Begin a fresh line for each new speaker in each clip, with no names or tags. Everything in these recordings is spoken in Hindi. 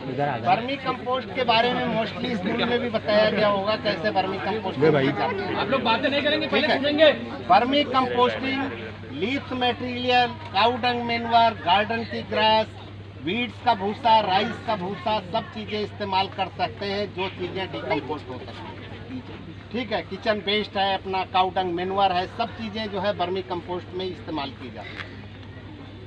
वर्मी कंपोस्ट के बारे में मोस्टली स्कूल में भी बताया गया होगा कैसे वर्मी कंपोस्ट
आप लोग बातें नहीं करेंगे, पहले सुनेंगे।
वर्मी कंपोस्टिंग, लीफ मटेरियल, काऊ डंग मैन्योर, गार्डन की ग्रास, वीड्स का भूसा, राइस का भूसा, सब चीज़ें इस्तेमाल कर सकते हैं जो चीज़ें डिकम्पोस्ट हो सकती हैं। ठीक है, किचन वेस्ट है, अपना काऊ डंग मैन्योर है, सब चीज़ें जो है वर्मी कंपोस्ट में इस्तेमाल की जाती है।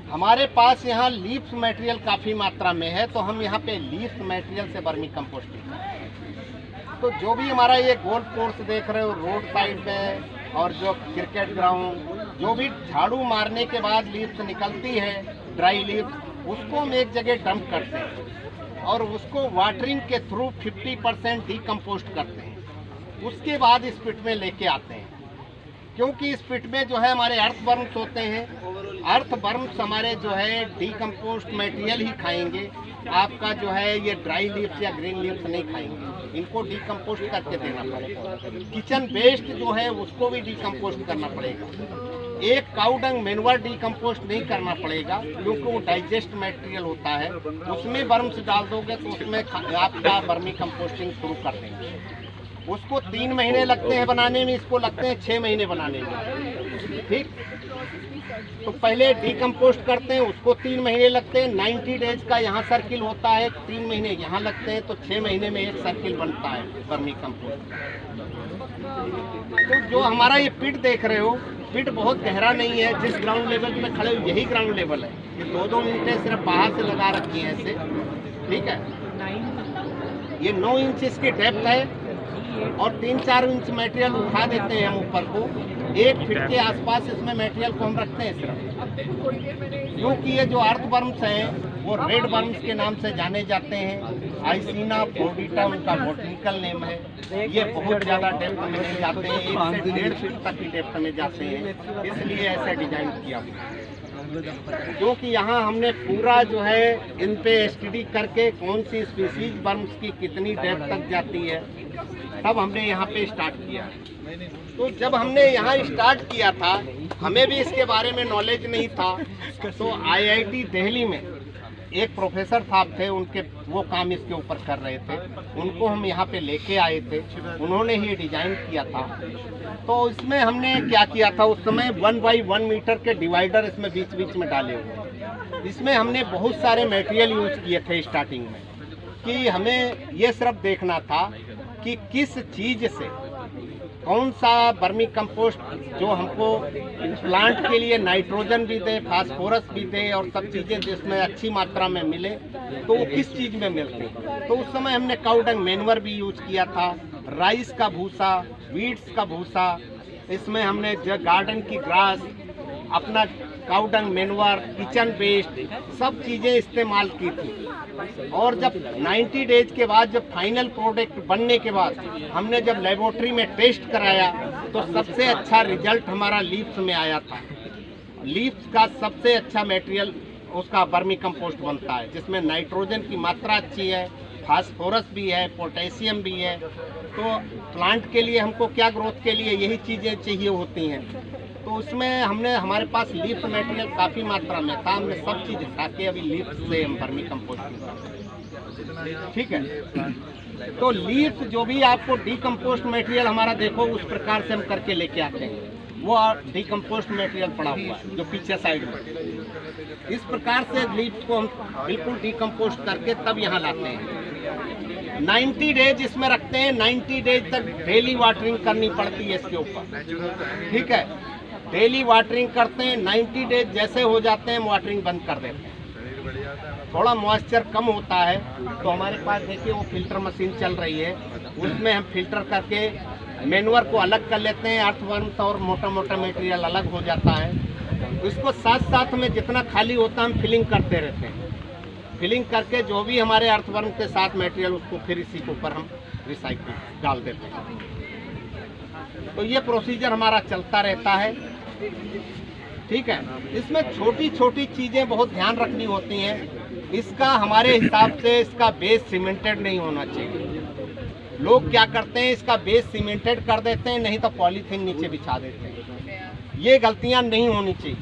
हमारे पास यहाँ लीफ मटेरियल काफ़ी मात्रा में है, तो हम यहाँ पे लीफ मटेरियल से वर्मी कंपोस्टिंग करते हैं। तो जो भी हमारा ये गोल्फ कोर्स देख रहे हो रोड साइड में और जो क्रिकेट ग्राउंड, जो भी झाड़ू मारने के बाद लीव्स निकलती है, ड्राई लीव्स, उसको हम एक जगह डंप करते हैं और उसको वाटरिंग के थ्रू 50% डिकम्पोस्ट करते हैं। उसके बाद इस पिट में लेके आते हैं, क्योंकि इस पिट में जो है हमारे अर्थवर्म्स होते हैं। अर्थवर्म्स हमारे जो है डिकम्पोस्ट मटेरियल ही खाएंगे, आपका जो है ये ड्राई लीव्स या ग्रीन लीव्स नहीं खाएंगे, इनको डिकम्पोस्ट करके देना पड़ेगा। किचन वेस्ट जो है उसको भी डिकम्पोस्ट करना पड़ेगा। एक काऊ डंग मैन्योर डिकम्पोस्ट नहीं करना पड़ेगा, क्योंकि वो डाइजेस्ट मटेरियल होता है, उसमें वर्म्स डाल दोगे तो उसमें आपका वर्मी कंपोस्टिंग शुरू कर देंगे। उसको 3 महीने लगते हैं बनाने में, इसको लगते हैं 6 महीने बनाने में। ठीक, तो पहले डिकम्पोस्ट करते हैं, उसको 3 महीने लगते हैं। 90 डेज का यहाँ सर्किल होता है, 3 महीने यहाँ लगते हैं, तो 6 महीने में एक सर्किल बनता है वर्मी कंपोस्ट। तो जो हमारा ये पिट देख रहे हो, पिट बहुत गहरा नहीं है। जिस ग्राउंड लेवल पे खड़े हो यही ग्राउंड लेवल है। ये 2-2 ईंटें सिर्फ बाहर से लगा रखी हैं ऐसे। ठीक है, ये 9 इंच इसकी डेप्थ है और 3-4 इंच मटेरियल उठा देते हैं हम ऊपर को। 1 फीट के आसपास इसमें मटेरियल को हम रखते हैं सिर्फ, क्योंकि ये जो अर्थवर्म्स हैं वो रेड वर्म्स के नाम से जाने जाते हैं। आइसिना फोर्डिटा उनका बॉटनिकल नेम है। ये बहुत ज़्यादा डेप्थ में नहीं जाते हैं, 1 से 1.5 फीट तक की डेप्थ में जाते हैं, इसलिए ऐसा डिजाइन किया हुआ। क्योंकि यहाँ हमने पूरा जो है इन पे स्टडी करके कौन सी स्पीसीज वर्म्स की कितनी डेप्थ तक जाती है, तब हमने यहाँ पे स्टार्ट किया। तो जब हमने यहाँ स्टार्ट किया था, हमें भी इसके बारे में नॉलेज नहीं था। तो IIT दिल्ली में एक प्रोफेसर साहब थे, उनके वो काम इसके ऊपर कर रहे थे, उनको हम यहाँ पे लेके आए थे, उन्होंने ही डिजाइन किया था। तो इसमें हमने क्या किया था, उस समय 1 बाई 1 मीटर के डिवाइडर इसमें बीच बीच में डाले हुए। इसमें हमने बहुत सारे मटेरियल यूज किए थे स्टार्टिंग में, कि हमें ये सिर्फ देखना था कि किस चीज़ से कौन सा वर्मी कंपोस्ट जो हमको प्लांट के लिए नाइट्रोजन भी दे, फास्फोरस भी दे और सब चीज़ें जिसमें अच्छी मात्रा में मिले, तो वो किस चीज़ में मिलते हैं। तो उस समय हमने काऊ डंग मैन्योर भी यूज किया था, राइस का भूसा, वीड्स का भूसा, इसमें हमने जो गार्डन की ग्रास, अपना काऊ डंग मैन्योर, किचन वेस्ट, सब चीज़ें इस्तेमाल की थी। और जब 90 डेज के बाद, जब फाइनल प्रोडक्ट बनने के बाद हमने जब लेबोरेटरी में टेस्ट कराया, तो सबसे अच्छा रिजल्ट हमारा लीव्स में आया था। लीव्स का सबसे अच्छा मटेरियल उसका वर्मी कंपोस्ट बनता है, जिसमें नाइट्रोजन की मात्रा अच्छी है, फास्फोरस भी है, पोटेशियम भी है। तो प्लांट के लिए हमको क्या, ग्रोथ के लिए यही चीज़ें चाहिए होती हैं। तो उसमें हमने, हमारे पास लीफ मटेरियल काफ़ी मात्रा में था, हमने सब चीज़ उठा के अभी लीफ से हम वर्मी कंपोस्टिंग करते हैं। ठीक है, तो लीफ जो भी आपको डिकम्पोस्ट मटेरियल हमारा देखो उस प्रकार से हम करके लेके आते हैं। वो डिकम्पोस्ट मटेरियल पड़ा हुआ है जो पीछे साइड में, इस प्रकार से लीफ को हम बिल्कुल डिकम्पोस्ट करके तब यहाँ लाते हैं। 90 डेज इसमें रखते हैं, 90 डेज तक डेली वाटरिंग करनी पड़ती है इसके ऊपर। ठीक है, डेली वाटरिंग करते हैं। 90 डेज जैसे हो जाते हैं वाटरिंग बंद कर देते हैं। थोड़ा मॉइस्चर कम होता है तो हमारे पास देखिए वो फिल्टर मशीन चल रही है, उसमें हम फिल्टर करके मैन्योर को अलग कर लेते हैं, अर्थवर्म्स और मोटा मोटा मटेरियल अलग हो जाता है। इसको साथ साथ में जितना खाली होता है हम फिलिंग करते रहते हैं। फिलिंग करके जो भी हमारे अर्थवर्म के साथ मटेरियल, उसको फिर इसी के ऊपर हम रिसाइकिल डाल देते हैं। तो ये प्रोसीजर हमारा चलता रहता है। ठीक है, इसमें छोटी छोटी चीज़ें बहुत ध्यान रखनी होती हैं। इसका हमारे हिसाब से इसका बेस सीमेंटेड नहीं होना चाहिए। लोग क्या करते हैं, इसका बेस सीमेंटेड कर देते हैं, नहीं तो पॉलीथीन नीचे बिछा देते हैं। ये गलतियां नहीं होनी चाहिए।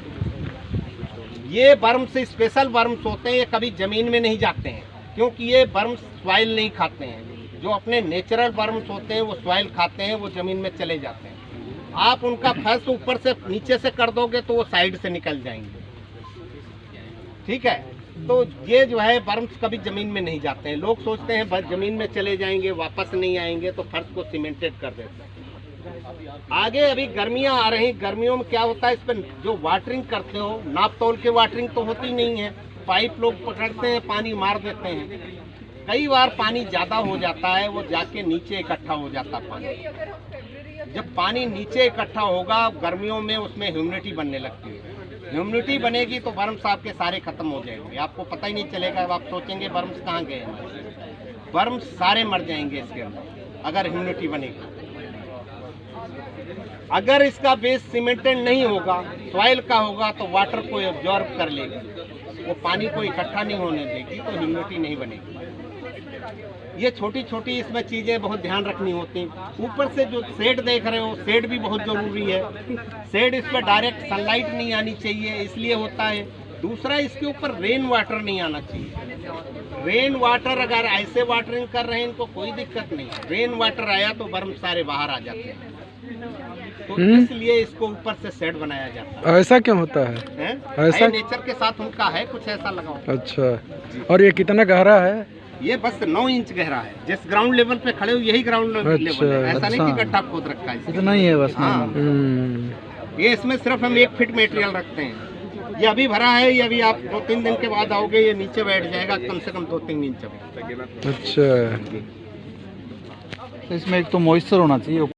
ये वर्म्स स्पेशल वर्म्स होते हैं, ये कभी ज़मीन में नहीं जाते हैं, क्योंकि ये वर्म्स सॉइल नहीं खाते हैं। जो अपने नेचुरल वर्म्स होते हैं वो सॉइल खाते हैं, वो ज़मीन में चले जाते हैं। आप उनका फर्श ऊपर से नीचे से कर दोगे तो वो साइड से निकल जाएंगे, ठीक है। तो ये जो है वर्म्स कभी ज़मीन में नहीं जाते हैं। लोग सोचते हैं बस ज़मीन में चले जाएंगे, वापस नहीं आएंगे, तो फर्श को सीमेंटेड कर देते हैं। आगे अभी गर्मियां आ रही, गर्मियों में क्या होता है, इस पर जो वाटरिंग करते हो, नाप तोल के वाटरिंग तो होती नहीं है, पाइप लोग पकड़ते हैं, पानी मार देते हैं। कई बार पानी ज़्यादा हो जाता है, वो जाके नीचे इकट्ठा हो जाता है पानी। जब पानी नीचे इकट्ठा होगा गर्मियों में, उसमें ह्यूमिडिटी बनने लगती है। ह्यूमिडिटी बनेगी तो वर्म्स आपके सारे खत्म हो जाएंगे, आपको पता ही नहीं चलेगा। आप सोचेंगे वर्म्स कहाँ गए हैं, वर्म्स सारे मर जाएंगे इसके अंदर अगर ह्यूमिडिटी बनेगी। अगर इसका बेस सीमेंटेड नहीं होगा, सॉइल का होगा, तो वाटर को एब्जॉर्ब कर लेगी, वो पानी को इकट्ठा नहीं होने देगी, तो ह्यूमिडिटी नहीं बनेगी। ये छोटी छोटी इसमें चीज़ें बहुत ध्यान रखनी होती हैं। ऊपर से जो शेड देख रहे हो, शेड भी बहुत ज़रूरी है। शेड इस पर डायरेक्ट सनलाइट नहीं आनी चाहिए, इसलिए होता है। दूसरा, इसके ऊपर रेन वाटर नहीं आना चाहिए। रेन वाटर अगर ऐसे वाटरिंग कर रहे हैं इनको कोई दिक्कत नहीं, रेन वाटर आया तो वर्म सारे बाहर आ जाते हैं, तो इसलिए इसको ऊपर से शेड बनाया जाता है।
ऐसा क्यों होता है? ऐसा
नेचर के साथ उनका है, कुछ ऐसा लगाओ।
अच्छा, और ये कितना गहरा है?
ये बस 9 इंच गहरा है। जिस ग्राउंड लेवल पे खड़े हो यही ग्राउंड लेवल है, ऐसा नहीं कि गड्ढा खोद रखा है।
इतना ही है बस।
हाँ, ये इसमें सिर्फ हम 1 फीट मटेरियल रखते हैं। ये अभी भरा है, ये अभी आप 2-3 दिन के बाद आओगे, ये नीचे बैठ जाएगा कम से कम 2-3 इंच।
अच्छा,
इसमें एक तो मॉइस्चर होना चाहिए।